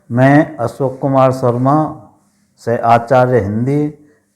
मैं अशोक कुमार शर्मा से आचार्य हिंदी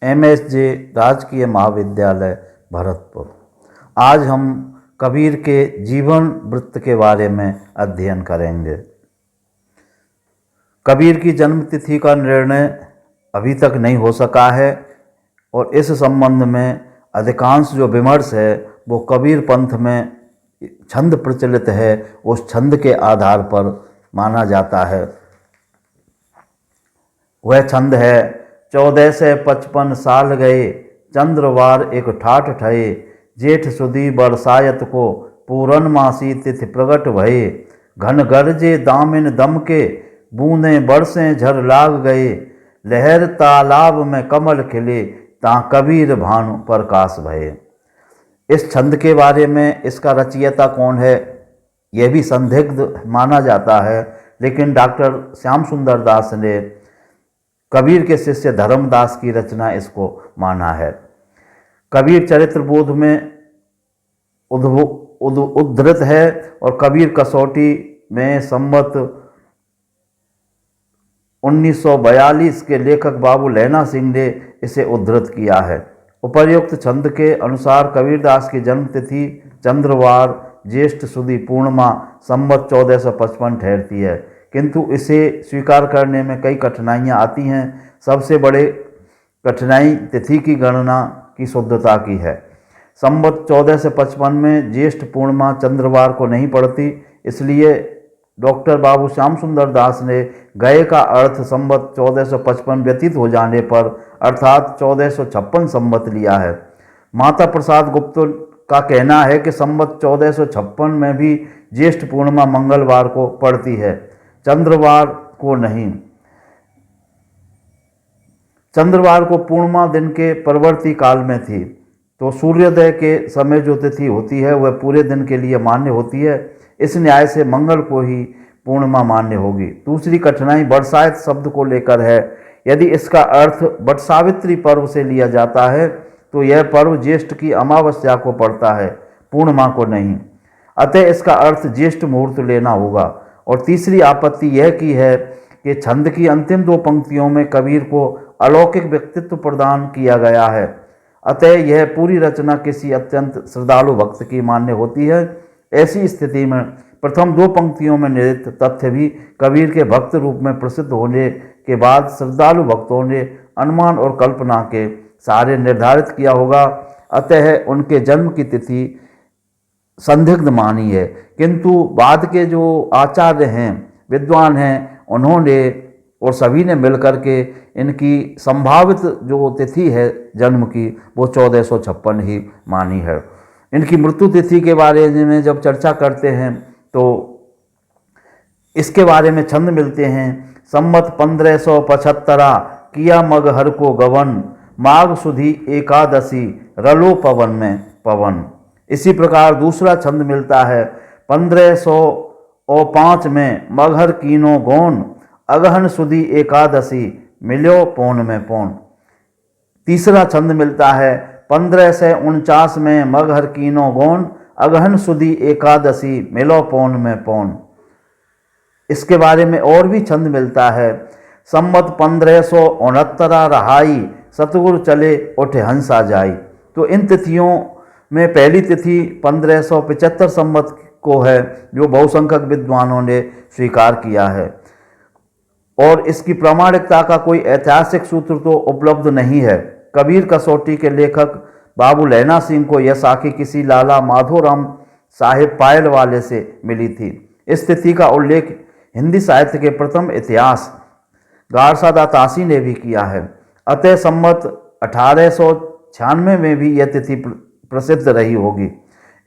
MSJ राजकीय महाविद्यालय भरतपुर। आज हम कबीर के जीवन वृत्त के बारे में अध्ययन करेंगे। कबीर की जन्म तिथि का निर्णय अभी तक नहीं हो सका है और इस संबंध में अधिकांश जो विमर्श है वो कबीर पंथ में छंद प्रचलित है, उस छंद के आधार पर माना जाता है। वह छंद है 14 से 55 साल गए, चंद्रवार एक ठाठ ठये, जेठ सुदी बरसायत को पूरन मासी तिथि प्रगट भये, घन गरजे दामिन दम के बूंदें बरसें झर लाग गए, लहर तालाब में कमल खिले ता कबीर भानु प्रकाश भये। इस छंद के बारे में इसका रचयिता कौन है यह भी संदिग्ध माना जाता है, लेकिन डॉक्टर श्याम सुंदर दास ने कबीर के शिष्य धर्मदास की रचना इसको माना है। कबीर चरित्र बोध में उद्धृत है और कबीर कसौटी में संवत 1942 के लेखक बाबू लैना सिंह ने इसे उद्धृत किया है। उपर्युक्त छंद के अनुसार कबीरदास की जन्म तिथि चंद्रवार ज्येष्ठ सुदी पूर्णिमा संवत 1455 ठहरती है, किंतु इसे स्वीकार करने में कई कठिनाइयां आती हैं। सबसे बड़े कठिनाई तिथि की गणना की शुद्धता की है। संवत 14 से 55 में ज्येष्ठ पूर्णिमा चंद्रवार को नहीं पड़ती, इसलिए डॉक्टर बाबू श्याम सुंदर दास ने गए का अर्थ संवत 1455 व्यतीत हो जाने पर अर्थात 1456 संवत लिया है। माता प्रसाद गुप्त का कहना है कि संवत 1456 में भी ज्येष्ठ पूर्णिमा मंगलवार को पड़ती है, चंद्रवार को नहीं। चंद्रवार को पूर्णिमा दिन के परवर्ती काल में थी, तो सूर्योदय के समय जो तिथि होती है वह पूरे दिन के लिए मान्य होती है। इस न्याय से मंगल को ही पूर्णिमा मान्य होगी। दूसरी कठिनाई बरसायत शब्द को लेकर है। यदि इसका अर्थ बट सावित्री पर्व से लिया जाता है तो यह पर्व ज्येष्ठ की अमावस्या को पड़ता है, पूर्णिमा को नहीं। अतः इसका अर्थ ज्येष्ठ मुहूर्त लेना होगा। और तीसरी आपत्ति यह की है कि छंद की अंतिम दो पंक्तियों में कबीर को अलौकिक व्यक्तित्व प्रदान किया गया है, अतः यह पूरी रचना किसी अत्यंत श्रद्धालु भक्त की मान्य होती है। ऐसी स्थिति में प्रथम दो पंक्तियों में निहित तथ्य भी कबीर के भक्त रूप में प्रसिद्ध होने के बाद श्रद्धालु भक्तों ने अनुमान और कल्पना के सहारे निर्धारित किया होगा, अतः उनके जन्म की तिथि संदिग्ध मानी है। किंतु बाद के जो आचार्य हैं, विद्वान हैं, उन्होंने और सभी ने मिलकर के इनकी संभावित जो तिथि है जन्म की वो 1456 ही मानी है। इनकी मृत्यु तिथि के बारे में जब चर्चा करते हैं तो इसके बारे में छंद मिलते हैं। संवत 1575 किया मगहर को गवन, माघ सुधी एकादशी रलो पवन में पवन। इसी प्रकार दूसरा छंद मिलता है 1505 में मगहर कीनो गौन, अगहन सुदी एकादशी मिलो पौन में पौन। तीसरा छंद मिलता है 1549 में मगहर कीनो गौन, अगहन सुदी एकादशी मिलो पौन में पौन। इसके बारे में और भी छंद मिलता है। संवत 1569 रहाई, सतगुरु चले उठे हंसा जाई। तो इन तिथियों में पहली तिथि 1575 संवत को है, जो बहुसंख्यक विद्वानों ने स्वीकार किया है, और इसकी प्रामाणिकता का कोई ऐतिहासिक सूत्र तो उपलब्ध नहीं है। कबीर कसौटी के लेखक बाबू लैना सिंह को यह साखी किसी लाला माधोराम साहिब पायल वाले से मिली थी। इस तिथि का उल्लेख हिंदी साहित्य के प्रथम इतिहास गारसादा तासी ने भी किया है, अतः संवत 1896 में भी यह तिथि प्रसिद्ध रही होगी।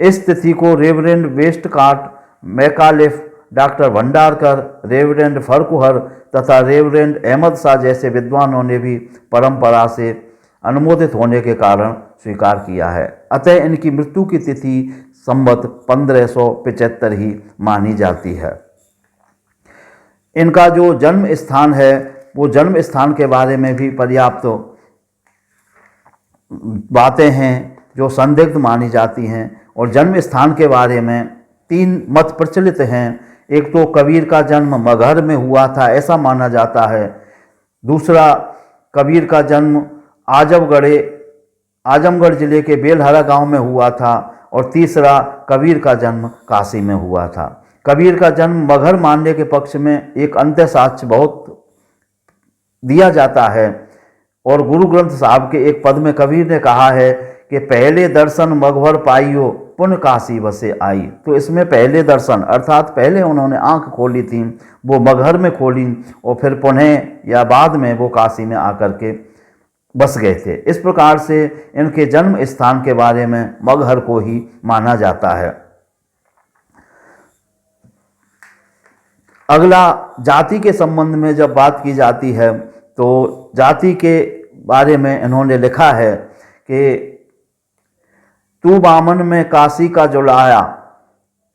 इस तिथि को reverend Westcott Macauliffe, doctor Bhandarkar, reverend Farquhar तथा रेवरेंड अहमद शाह जैसे विद्वानों ने भी परंपरा से अनुमोदित होने के कारण स्वीकार किया है। अतः इनकी मृत्यु की तिथि संवत 1575 ही मानी जाती है। इनका जो जन्म स्थान है वो जन्म स्थान के बारे में भी पर्याप्त बातें हैं जो संदिग्ध मानी जाती हैं, और जन्म स्थान के बारे में तीन मत प्रचलित हैं। एक तो कबीर का जन्म मगहर में हुआ था ऐसा माना जाता है, दूसरा कबीर का जन्म आजमगढ़ जिले के बेलहरा गांव में हुआ था, और तीसरा कबीर का जन्म काशी में हुआ था। कबीर का जन्म मगहर मानने के पक्ष में एक अंत्य साक्ष्य बहुत दिया जाता है, और गुरु ग्रंथ साहब के एक पद में कबीर ने कहा है कि पहले दर्शन मगहर पाइयो पुन काशी बसे आई। तो इसमें पहले दर्शन अर्थात पहले उन्होंने आंख खोली थी वो मगहर में खोली, और फिर पुनः या बाद में वो काशी में आकर के बस गए थे। इस प्रकार से इनके जन्म स्थान के बारे में मगहर को ही माना जाता है। अगला जाति के संबंध में जब बात की जाती है तो जाति के बारे में इन्होंने लिखा है कि तू बामन में काशी का जुलाया,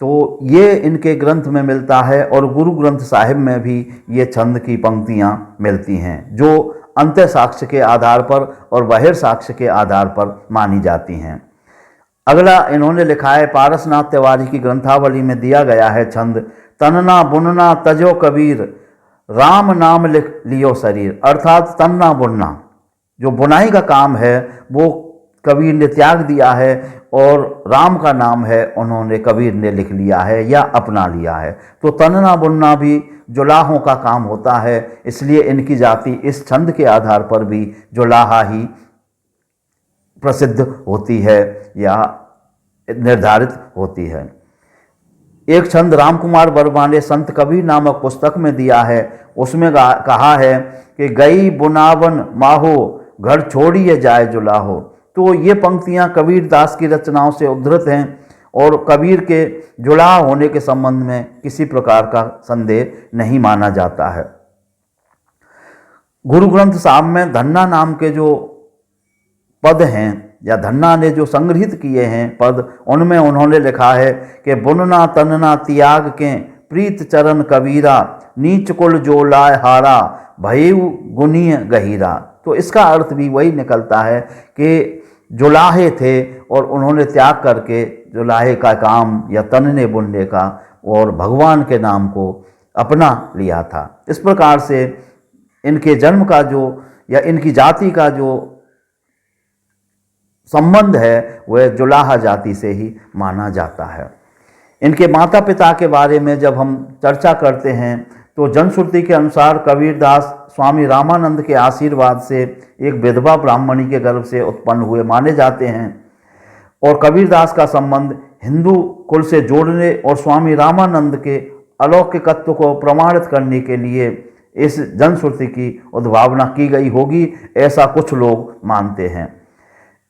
तो ये इनके ग्रंथ में मिलता है, और गुरु ग्रंथ साहिब में भी ये छंद की पंक्तियां मिलती हैं जो अंत्य साक्ष्य के आधार पर और बहिर साक्ष्य के आधार पर मानी जाती हैं। अगला इन्होंने लिखा है, पारसनाथ तिवारी की ग्रंथावली में दिया गया है छंद, तनना बुनना तजो कबीर राम नाम लिख लियो शरीर। अर्थात तनना बुनना जो बुनाई का काम है वो कबीर ने त्याग दिया है, और राम का नाम है उन्होंने कबीर ने लिख लिया है या अपना लिया है। तो तनना बुनना भी जुलाहों का काम होता है, इसलिए इनकी जाति इस छंद के आधार पर भी जुलाहा ही प्रसिद्ध होती है या निर्धारित होती है। एक छंद रामकुमार वर्मा ने संत कबीर नामक पुस्तक में दिया है, उसमें कहा है कि गई बुनावन माहो घर छोड़िए जाए जुलाहो। तो ये पंक्तियां कबीर दास की रचनाओं से उद्धृत हैं, और कबीर के जुलाह होने के संबंध में किसी प्रकार का संदेह नहीं माना जाता है। गुरु ग्रंथ साहब में धन्ना नाम के जो पद हैं या धन्ना ने जो संग्रहित किए हैं पद, उनमें उन्होंने लिखा है कि बुनना तनना त्याग के प्रीत चरण कबीरा नीच कुल जो लाय हारा भयु गुनीय गहीरा। तो इसका अर्थ भी वही निकलता है कि जुलाहे थे और उन्होंने त्याग करके जुलाहे का काम या तनने बुनने का और भगवान के नाम को अपना लिया था। इस प्रकार से इनके जन्म का जो या इनकी जाति का जो संबंध है वह जुलाहा जाति से ही माना जाता है। इनके माता पिता के बारे में जब हम चर्चा करते हैं तो जनश्रुति के अनुसार कबीरदास स्वामी रामानंद के आशीर्वाद से एक विधवा ब्राह्मणी के गर्भ से उत्पन्न हुए माने जाते हैं, और कबीरदास का संबंध हिंदू कुल से जोड़ने और स्वामी रामानंद के अलौकिकत्व को प्रमाणित करने के लिए इस जनश्रुति की उद्भावना की गई होगी, ऐसा कुछ लोग मानते हैं।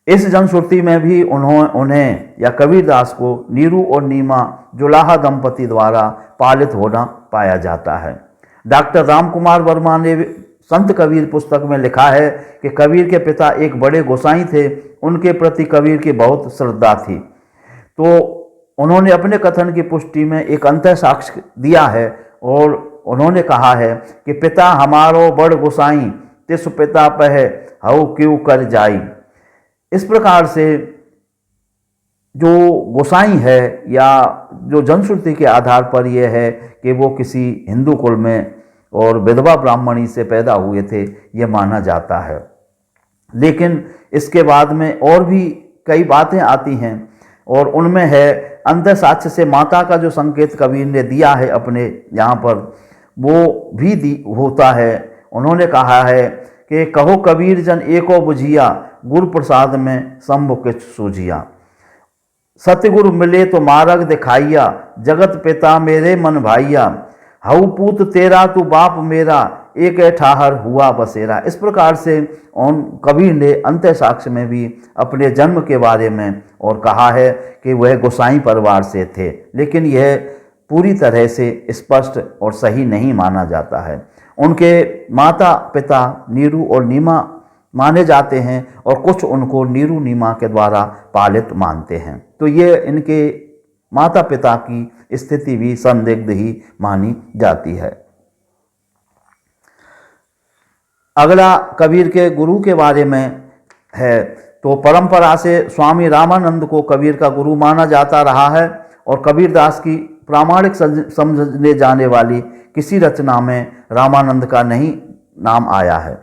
इस जनश्रुति में भी उन्हें या कबीरदास को नीरू और नीमा जुलाहा दंपति द्वारा पालित होना पाया जाता है। डॉक्टर रामकुमार वर्मा ने संत कबीर पुस्तक में लिखा है कि कबीर के पिता एक बड़े गोसाई थे, उनके प्रति कबीर की बहुत श्रद्धा थी। तो उन्होंने अपने कथन की पुष्टि में एक अंतः साक्ष्य दिया है, और उन्होंने कहा है कि पिता हमारो बड़ गोसाई तिस पिता पह हऊ क्यों कर जाई। इस प्रकार से जो गोसाई है या जो जनश्रुति के आधार पर यह है कि वो किसी हिंदू कुल में और विधवा ब्राह्मणी से पैदा हुए थे, ये माना जाता है। लेकिन इसके बाद में और भी कई बातें आती हैं, और उनमें है अंतः साक्ष्य से माता का जो संकेत कबीर ने दिया है अपने यहाँ पर, वो भी होता है। उन्होंने कहा है कि कहो कबीर जन एको बुझिया गुरु प्रसाद में शंभु किछ सूझिया। सतगुरु मिले तो मार्ग दिखाइया जगत पिता मेरे मन भाइया हऊ पूत तेरा तू बाप मेरा एक ठाहर हुआ बसेरा। इस प्रकार से कबीर ने अंत्य साक्ष्य में भी अपने जन्म के बारे में और कहा है कि वह गोसाई परिवार से थे, लेकिन यह पूरी तरह से स्पष्ट और सही नहीं माना जाता है। उनके माता पिता नीरू और नीमा माने जाते हैं, और कुछ उनको नीरू नीमा के द्वारा पालित मानते हैं। तो ये इनके माता पिता की स्थिति भी संदिग्ध ही मानी जाती है। अगला कबीर के गुरु के बारे में है, तो परंपरा से स्वामी रामानंद को कबीर का गुरु माना जाता रहा है, और कबीरदास की प्रामाणिक समझने जाने वाली किसी रचना में रामानंद का नहीं नाम आया है।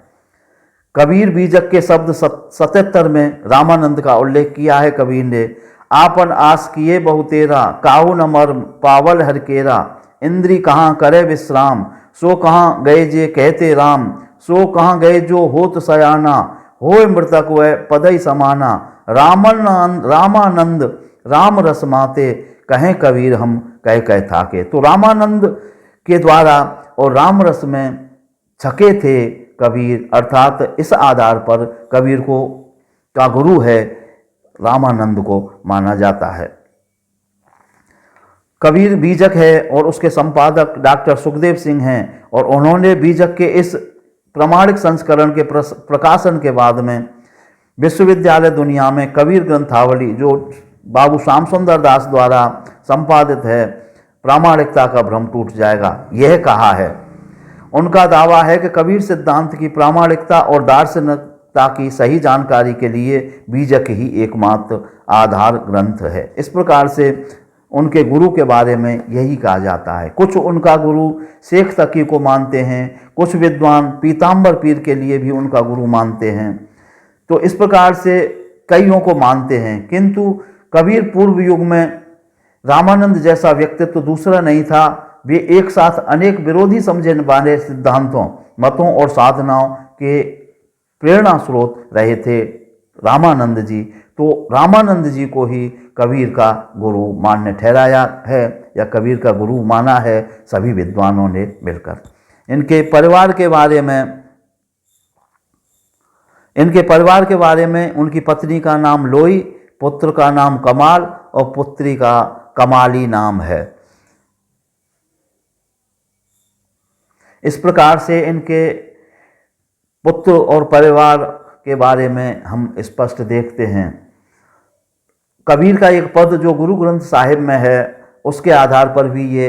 कबीर बीजक के शब्द 77 में रामानंद का उल्लेख किया है। कबीर ने आपन आस किए बहुतेरा, काहू न मर्म पावल हर केरा, इंद्री कहाँ करे विश्राम, सो कहाँ गए जे कहते राम, सो कहाँ गए जो होत सयाना, होए मृतक वह पदई समाना, रामानंद राम रस माते, कहें कबीर हम कह कह थाके। तो रामानंद के द्वारा और राम रस में छके थे कबीर, अर्थात इस आधार पर कबीर को का गुरु है रामानंद को माना जाता है। कबीर बीजक है और उसके संपादक डॉक्टर सुखदेव सिंह हैं, और उन्होंने बीजक के इस प्रामाणिक संस्करण के प्रकाशन के बाद में विश्वविद्यालय दुनिया में कबीर ग्रंथावली, जो बाबू श्याम सुंदर दास द्वारा संपादित है, प्रामाणिकता का भ्रम टूट जाएगा, यह कहा है। उनका दावा है कि कबीर सिद्धांत की प्रामाणिकता और दार्शनिकता की सही जानकारी के लिए बीजक ही एकमात्र आधार ग्रंथ है। इस प्रकार से उनके गुरु के बारे में यही कहा जाता है। कुछ उनका गुरु शेख तकी को मानते हैं, कुछ विद्वान पीताम्बर पीर के लिए भी उनका गुरु मानते हैं। तो इस प्रकार से कईयों को मानते हैं, किंतु कबीर पूर्व युग में रामानंद जैसा व्यक्तित्व तो दूसरा नहीं था। वे एक साथ अनेक विरोधी समझे वाले सिद्धांतों, मतों और साधनाओं के प्रेरणा स्रोत रहे थे रामानंद जी। तो रामानंद जी को ही कबीर का गुरु मान्य ठहराया है, या कबीर का गुरु माना है सभी विद्वानों ने मिलकर। इनके परिवार के बारे में उनकी पत्नी का नाम लोई, पुत्र का नाम कमाल और पुत्री का कमाली नाम है। इस प्रकार से इनके पुत्र और परिवार के बारे में हम स्पष्ट देखते हैं। कबीर का एक पद जो गुरु ग्रंथ साहिब में है, उसके आधार पर भी ये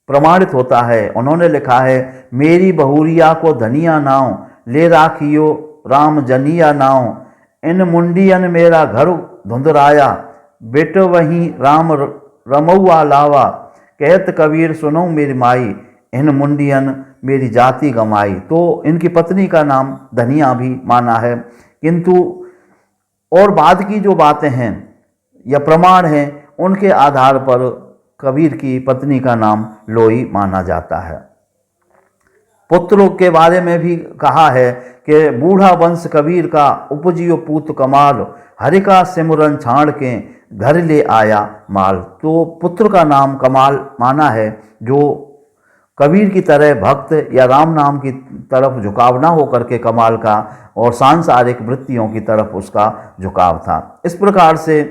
प्रमाणित होता है। उन्होंने लिखा है, मेरी बहुरिया को धनिया नाव, ले राखियो राम जनिया नाव, इन मुंडियन मेरा घर धुंधराया, बेटो वहीं राम रमौआ लावा, कहत कबीर सुनो मेरी माई, इन मुंडियन मेरी जाति गमाई। तो इनकी पत्नी का नाम धनिया भी माना है, किंतु और बाद की जो बातें हैं या प्रमाण हैं, उनके आधार पर कबीर की पत्नी का नाम लोई माना जाता है। पुत्रों के बारे में भी कहा है कि बूढ़ा वंश कबीर का, उपजियो पूत कमाल, हरि का सिमरन छाड़ के घर ले आया माल। तो पुत्र का नाम कमाल माना है, जो कबीर की तरह भक्त या राम नाम की तरफ झुकाव ना होकर के कमाल का और सांसारिक वृत्तियों की तरफ उसका झुकाव था। इस प्रकार से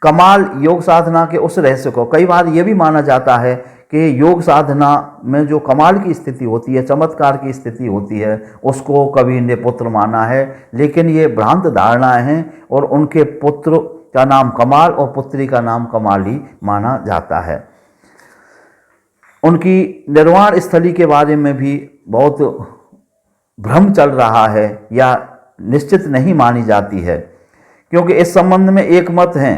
कमाल योग साधना के उस रहस्य को, कई बार ये भी माना जाता है कि योग साधना में जो कमाल की स्थिति होती है, चमत्कार की स्थिति होती है, उसको कबीर ने पुत्र माना है। लेकिन ये भ्रांत धारणाएं हैं, और उनके पुत्र का नाम कमाल और पुत्री का नाम कमाली माना जाता है। उनकी निर्वाण स्थली के बारे में भी बहुत भ्रम चल रहा है, या निश्चित नहीं मानी जाती है, क्योंकि इस संबंध में एक मत है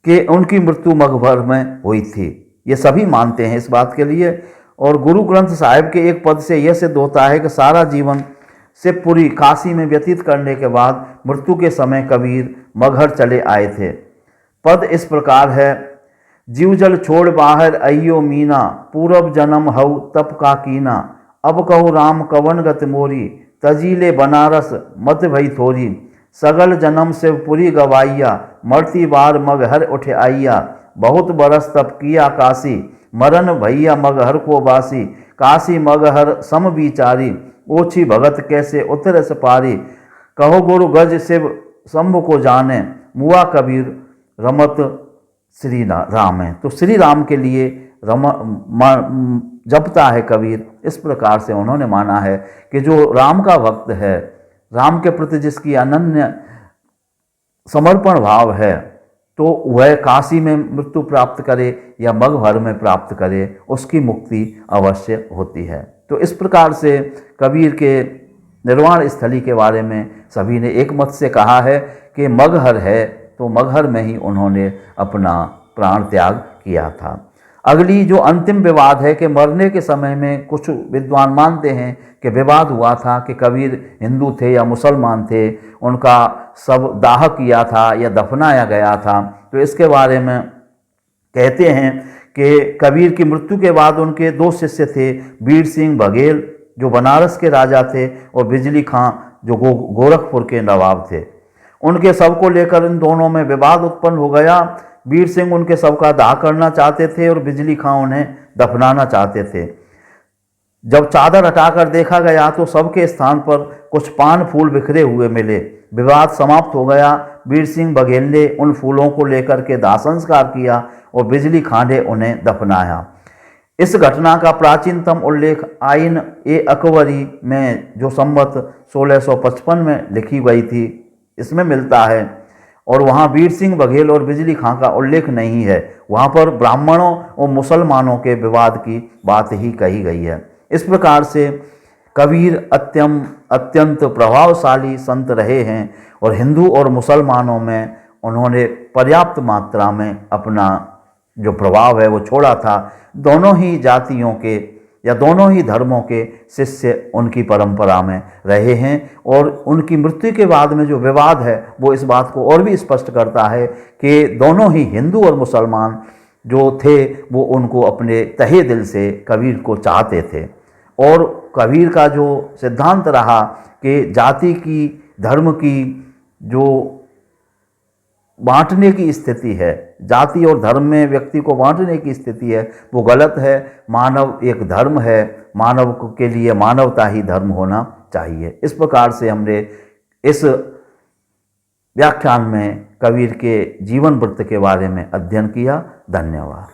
कि उनकी मृत्यु मगहर में हुई थी। ये सभी मानते हैं इस बात के लिए। और गुरु ग्रंथ साहिब के एक पद से यह सिद्ध होता है कि सारा जीवन शिवपुरी काशी में व्यतीत करने के बाद मृत्यु के समय कबीर मगहर चले आए थे। पद इस प्रकार है, जीव जल छोड़ बाहर अयो मीना, पूरब जन्म हऊ तप का कीना, अब कहू राम कवन गत मोरी, तजीले बनारस मत भई थोरी, सगल जन्म शिवपुरी गवाइया, मरती बार मगहर उठे आइया, बहुत बरस तप किया काशी, मरन भैया मगहर को बासी, काशी मगहर सम विचारी, ओछी भगत कैसे उतर सपारी, कहो गुरु गज शिव शंभु को जाने, मुआ कबीर रमत श्री राम है। तो श्री राम के लिए जपता है कबीर। इस प्रकार से उन्होंने माना है कि जो राम का भक्त है, राम के प्रति जिसकी अनन्य समर्पण भाव है, तो वह काशी में मृत्यु प्राप्त करे या मगहर में प्राप्त करे, उसकी मुक्ति अवश्य होती है। तो इस प्रकार से कबीर के निर्वाण स्थली के बारे में सभी ने एक मत से कहा है कि मगहर है, तो मगहर में ही उन्होंने अपना प्राण त्याग किया था। अगली जो अंतिम विवाद है कि मरने के समय में कुछ विद्वान मानते हैं कि विवाद हुआ था कि कबीर हिंदू थे या मुसलमान थे, उनका सब दाह किया था या दफनाया गया था। तो इसके बारे में कहते हैं कि कबीर की मृत्यु के बाद उनके दो शिष्य थे, बीर सिंह बघेल जो बनारस के राजा थे और बिजली खां जो गोरखपुर के नवाब थे। उनके शव को लेकर इन दोनों में विवाद उत्पन्न हो गया। बीर सिंह उनके शव का दाह करना चाहते थे और बिजली खां उन्हें दफनाना चाहते थे। जब चादर हटाकर देखा गया तो शव के स्थान पर कुछ पान फूल बिखरे हुए मिले। विवाद समाप्त हो गया। बीर सिंह बघेल ने उन फूलों को लेकर के दाह संस्कार किया और बिजली खां ने उन्हें दफनाया। इस घटना का प्राचीनतम उल्लेख आइन ए अकबरी में जो संवत 1655 में लिखी गई थी इसमें मिलता है, और वहाँ वीर सिंह बघेल और बिजली खां का उल्लेख नहीं है। वहाँ पर ब्राह्मणों और मुसलमानों के विवाद की बात ही कही गई है। इस प्रकार से कबीर अत्यंत प्रभावशाली संत रहे हैं और हिंदू और मुसलमानों में उन्होंने पर्याप्त मात्रा में अपना जो प्रभाव है वो छोड़ा था। दोनों ही जातियों के या दोनों ही धर्मों के शिष्य उनकी परंपरा में रहे हैं, और उनकी मृत्यु के बाद में जो विवाद है वो इस बात को और भी स्पष्ट करता है कि दोनों ही हिंदू और मुसलमान जो थे वो उनको अपने तहे दिल से कबीर को चाहते थे। और कबीर का जो सिद्धांत रहा कि जाति की, धर्म की जो बांटने की स्थिति है, जाति और धर्म में व्यक्ति को बांटने की स्थिति है, वो गलत है। मानव एक धर्म है, मानव के लिए मानवता ही धर्म होना चाहिए। इस प्रकार से हमने इस व्याख्यान में कबीर के जीवन वृत्त के बारे में अध्ययन किया। धन्यवाद।